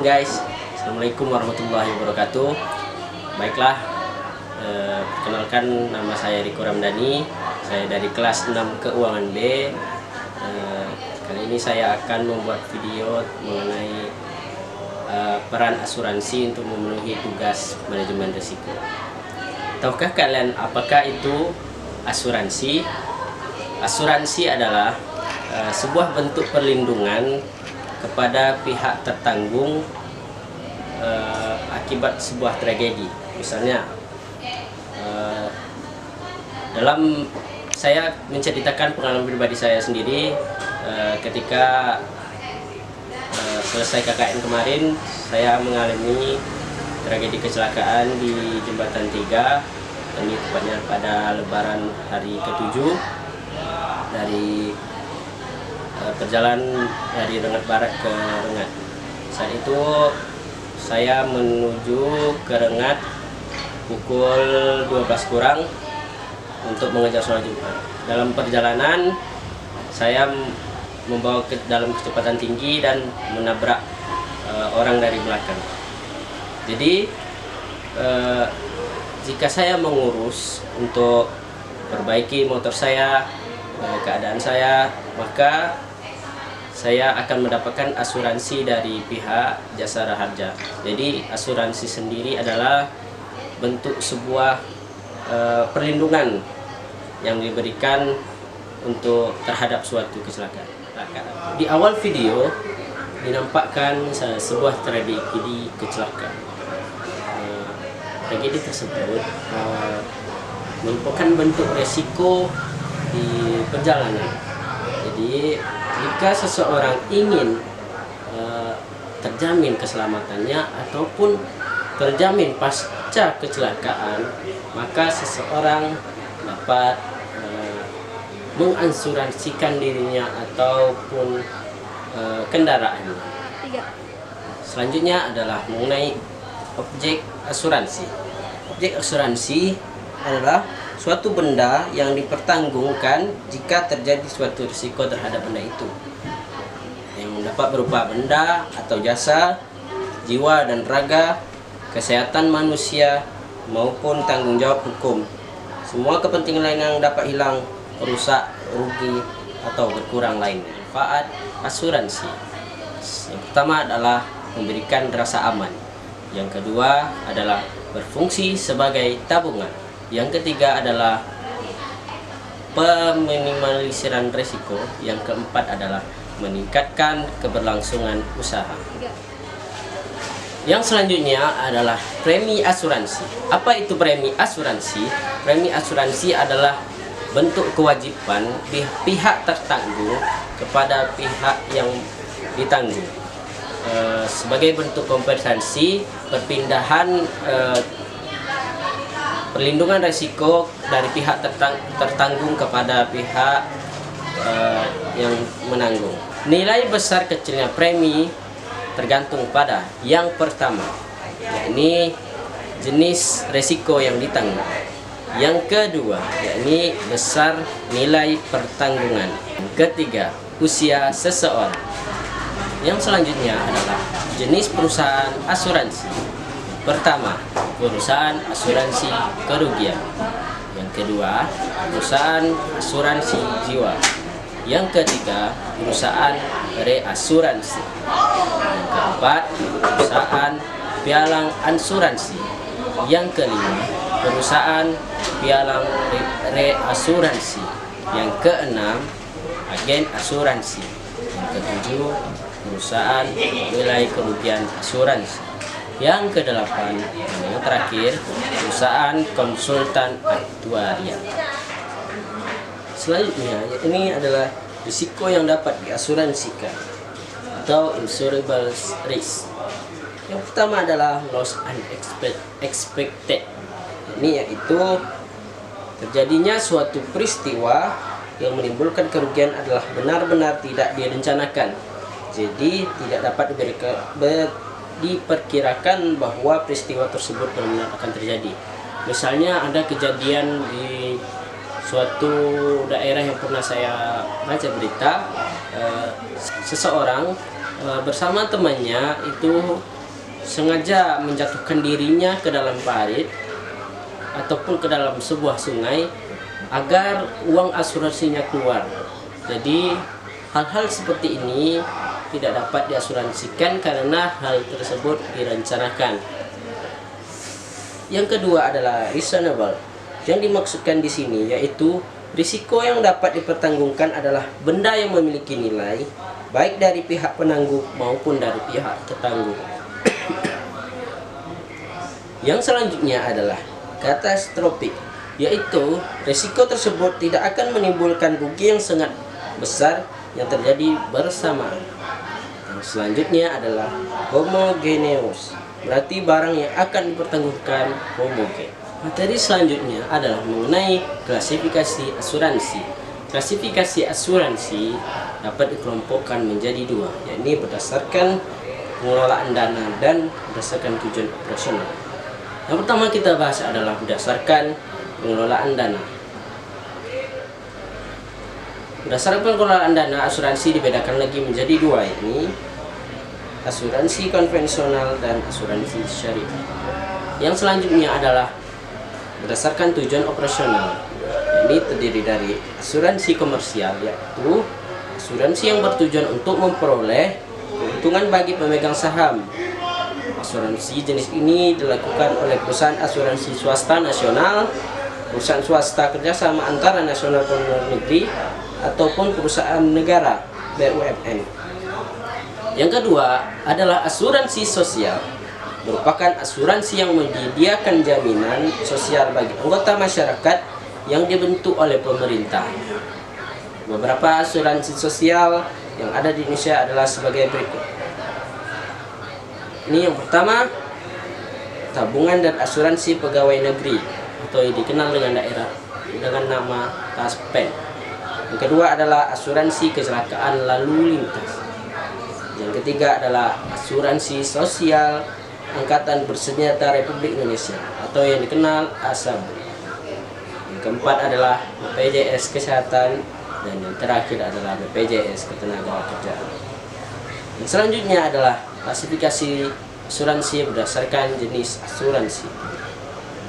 Guys, Assalamualaikum warahmatullahi wabarakatuh. Baiklah, perkenalkan nama saya Riko Ramdhani. Saya dari kelas 6 Keuangan B. Kali ini saya akan membuat video mengenai peran asuransi untuk memenuhi tugas manajemen risiko. Tahukah kalian apakah itu asuransi? Asuransi adalah sebuah bentuk perlindungan kepada pihak tertanggung akibat sebuah tragedi. Misalnya, dalam saya menceritakan pengalaman pribadi saya sendiri, ketika selesai KKN kemarin, saya mengalami tragedi kecelakaan di Jembatan 3. Ini tepatnya pada Lebaran hari ke-7 dari perjalanan dari Rengat Barat ke Rengat. Saat itu saya menuju ke Rengat pukul 12 kurang untuk mengejar sholat Jumat. Dalam perjalanan saya membawa dalam kecepatan tinggi dan menabrak orang dari belakang. Jadi jika saya mengurus untuk perbaiki motor saya, keadaan saya, maka saya akan mendapatkan asuransi dari pihak Jasara Harja. Jadi asuransi sendiri adalah bentuk sebuah perlindungan yang diberikan untuk terhadap suatu kecelakaan. Di awal video dinampakkan sebuah tragedi kecelakaan. Tragedi tersebut merupakan bentuk resiko di perjalanan. Jadi jika seseorang ingin terjamin keselamatannya ataupun terjamin pasca kecelakaan, maka seseorang dapat mengasuransikan dirinya ataupun kendaraannya. Selanjutnya adalah mengenai objek asuransi. Objek asuransi adalah suatu benda yang dipertanggungkan jika terjadi suatu risiko terhadap benda itu, yang dapat berupa benda atau jasa, jiwa dan raga, kesehatan manusia, maupun tanggung jawab hukum. Semua kepentingan lain yang dapat hilang, rusak, rugi, atau berkurang lainnya. Manfaat asuransi yang pertama adalah memberikan rasa aman. Yang kedua adalah berfungsi sebagai tabungan. Yang ketiga adalah peminimalisan risiko. Yang keempat adalah meningkatkan keberlangsungan usaha. Yang selanjutnya adalah premi asuransi. Apa itu premi asuransi? Premi asuransi adalah bentuk kewajiban pihak tertanggung kepada pihak yang ditanggung. Sebagai bentuk kompensasi perpindahan perlindungan risiko dari pihak tertanggung kepada pihak yang menanggung. Nilai besar kecilnya premi tergantung pada yang pertama, yakni jenis risiko yang ditanggung. Yang kedua, yakni besar nilai pertanggungan. Yang ketiga, usia seseorang. Yang selanjutnya adalah jenis perusahaan asuransi. Pertama, perusahaan asuransi kerugian. Yang kedua, perusahaan asuransi jiwa. Yang ketiga, perusahaan reasuransi. Yang keempat, perusahaan pialang asuransi. Yang kelima, perusahaan pialang reasuransi. Yang keenam, agen asuransi. Yang ketujuh, perusahaan nilai kerugian asuransi. Yang kedelapan, yang terakhir, perusahaan konsultan aktuaria. Selanjutnya, ini adalah risiko yang dapat diasuransikan atau insurable risk. Yang pertama adalah loss unexpected. Ini yaitu terjadinya suatu peristiwa yang menimbulkan kerugian adalah benar-benar tidak direncanakan. Jadi tidak dapat diperkirakan bahwa peristiwa tersebut benar-benar akan terjadi. Misalnya ada kejadian di suatu daerah yang pernah saya baca berita, seseorang bersama temannya itu sengaja menjatuhkan dirinya ke dalam parit ataupun ke dalam sebuah sungai agar uang asuransinya keluar. Jadi hal-hal seperti ini tidak dapat diasuransikan karena hal tersebut direncanakan. Yang kedua adalah reasonable. Yang dimaksudkan di sini yaitu risiko yang dapat dipertanggungkan adalah benda yang memiliki nilai baik dari pihak penanggung maupun dari pihak tertanggung. Yang selanjutnya adalah katastrofik, yaitu risiko tersebut tidak akan menimbulkan rugi yang sangat besar yang terjadi bersamaan. Yang selanjutnya adalah homogeneous, berarti barang yang akan dipertanggungkan homogen. Materi selanjutnya adalah mengenai klasifikasi asuransi. Klasifikasi asuransi dapat dikelompokkan menjadi dua, yakni berdasarkan pengelolaan dana dan berdasarkan tujuan operasional. Yang pertama kita bahas adalah berdasarkan pengelolaan dana. Berdasarkan pengelolaan dana, asuransi dibedakan lagi menjadi dua, yakni asuransi konvensional dan asuransi syariah. Yang selanjutnya adalah berdasarkan tujuan operasional. Ini terdiri dari asuransi komersial, yaitu asuransi yang bertujuan untuk memperoleh keuntungan bagi pemegang saham. Asuransi jenis ini dilakukan oleh perusahaan asuransi swasta nasional, perusahaan swasta kerjasama antara nasional dan luar negeri, ataupun perusahaan negara BUMN. Yang kedua adalah asuransi sosial, merupakan asuransi yang menyediakan jaminan sosial bagi anggota masyarakat yang dibentuk oleh pemerintah. Beberapa asuransi sosial yang ada di Indonesia adalah sebagai berikut. Ini yang pertama, tabungan dan asuransi pegawai negeri atau yang dikenal dengan nama TASPEN. Yang kedua adalah asuransi kecelakaan lalu lintas. Yang ketiga adalah asuransi sosial Angkatan Bersenjata Republik Indonesia atau yang dikenal ASAB. Yang keempat adalah BPJS Kesehatan dan yang terakhir adalah BPJS Ketenagakerjaan. Yang selanjutnya adalah klasifikasi asuransi berdasarkan jenis asuransi.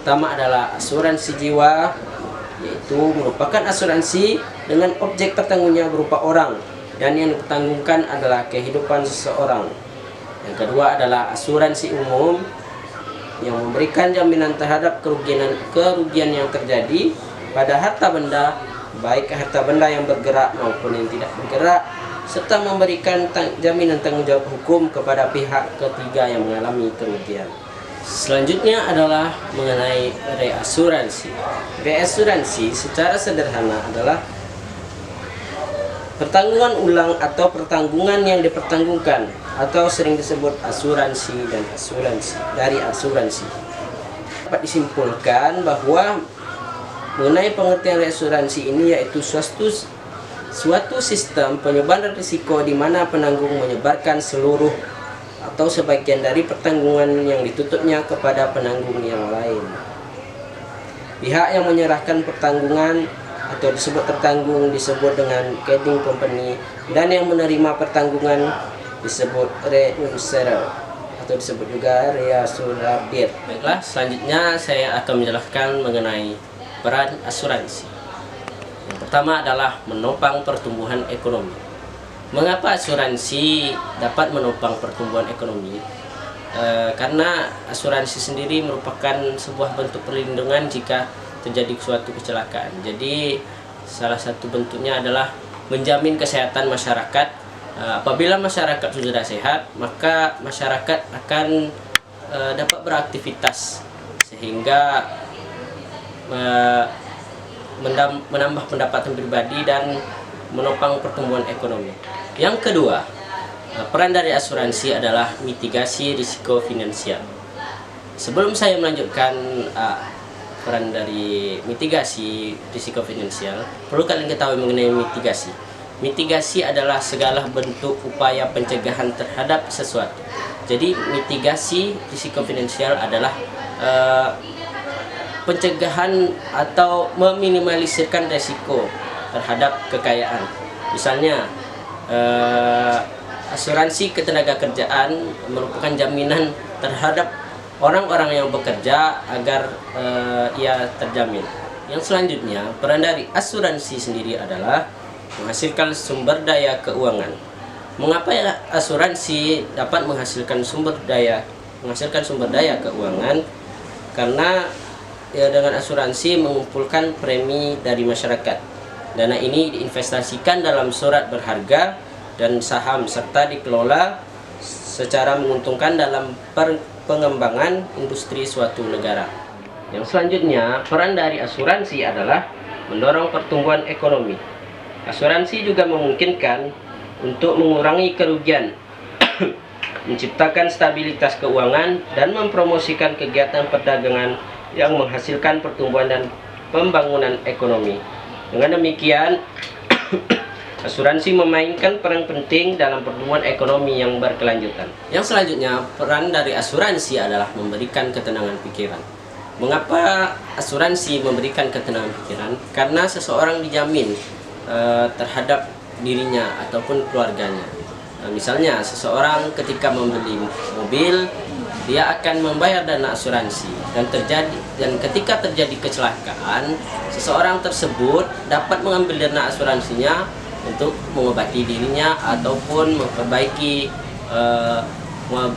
Pertama adalah asuransi jiwa, yaitu merupakan asuransi dengan objek pertanggungnya berupa orang dan yang dipertanggungkan adalah kehidupan seseorang. Yang kedua adalah asuransi umum yang memberikan jaminan terhadap kerugian yang terjadi pada harta benda, baik harta benda yang bergerak maupun yang tidak bergerak, serta memberikan jaminan tanggung jawab hukum kepada pihak ketiga yang mengalami kerugian. Selanjutnya adalah mengenai reasuransi. Reasuransi secara sederhana adalah pertanggungan ulang atau pertanggungan yang dipertanggungkan atau sering disebut asuransi dan asuransi dari asuransi. Dapat disimpulkan bahwa mengenai pengertian reasuransi ini yaitu suatu sistem penyebaran risiko di mana penanggung menyebarkan seluruh atau sebagian dari pertanggungan yang ditutupnya kepada penanggung yang lain. Pihak yang menyerahkan pertanggungan atau disebut tertanggung disebut dengan ceding company, dan yang menerima pertanggungan disebut reinsurer atau disebut juga reasuradir. Baiklah, selanjutnya saya akan menjelaskan mengenai peran asuransi. Yang pertama adalah menopang pertumbuhan ekonomi. Mengapa asuransi dapat menopang pertumbuhan ekonomi? Karena asuransi sendiri merupakan sebuah bentuk perlindungan jika terjadi suatu kecelakaan. Jadi salah satu bentuknya adalah menjamin kesehatan masyarakat. Apabila masyarakat sudah sehat, maka masyarakat akan dapat beraktivitas sehingga menambah pendapatan pribadi dan menopang pertumbuhan ekonomi. Yang kedua, peran dari asuransi adalah mitigasi risiko finansial. Sebelum saya melanjutkan peran dari mitigasi risiko finansial, perlu kalian ketahui mengenai mitigasi. Mitigasi adalah segala bentuk upaya pencegahan terhadap sesuatu. Jadi mitigasi risiko finansial adalah pencegahan atau meminimalisirkan resiko terhadap kekayaan. Misalnya asuransi ketenagakerjaan merupakan jaminan terhadap orang-orang yang bekerja agar ia terjamin. Yang selanjutnya, peran dari asuransi sendiri adalah menghasilkan sumber daya keuangan. Mengapa asuransi dapat menghasilkan sumber daya keuangan? Karena dengan asuransi mengumpulkan premi dari masyarakat. Dana ini diinvestasikan dalam surat berharga dan saham serta dikelola secara menguntungkan dalam pengembangan industri suatu negara. Yang selanjutnya, peran dari asuransi adalah mendorong pertumbuhan ekonomi. Asuransi juga memungkinkan untuk mengurangi kerugian, menciptakan stabilitas keuangan, dan mempromosikan kegiatan perdagangan yang menghasilkan pertumbuhan dan pembangunan ekonomi. Dengan demikian, asuransi memainkan peran penting dalam pertumbuhan ekonomi yang berkelanjutan. Yang selanjutnya, peran dari asuransi adalah memberikan ketenangan pikiran. Mengapa asuransi memberikan ketenangan pikiran? Karena seseorang dijamin terhadap dirinya ataupun keluarganya. Misalnya, seseorang ketika membeli mobil, dia akan membayar dana asuransi, dan ketika terjadi kecelakaan, seseorang tersebut dapat mengambil dana asuransinya untuk mengobati dirinya ataupun memperbaiki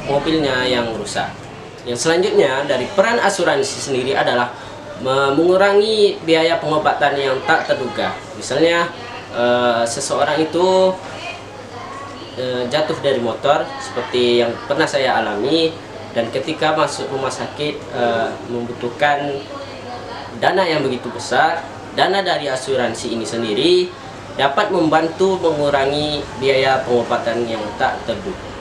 mobilnya yang rusak. Yang selanjutnya, dari peran asuransi sendiri adalah mengurangi biaya pengobatan yang tak terduga. Misalnya, seseorang itu jatuh dari motor seperti yang pernah saya alami, dan ketika masuk rumah sakit membutuhkan dana yang begitu besar. Dana dari asuransi ini sendiri dapat membantu mengurangi biaya pengobatan yang tak terduga.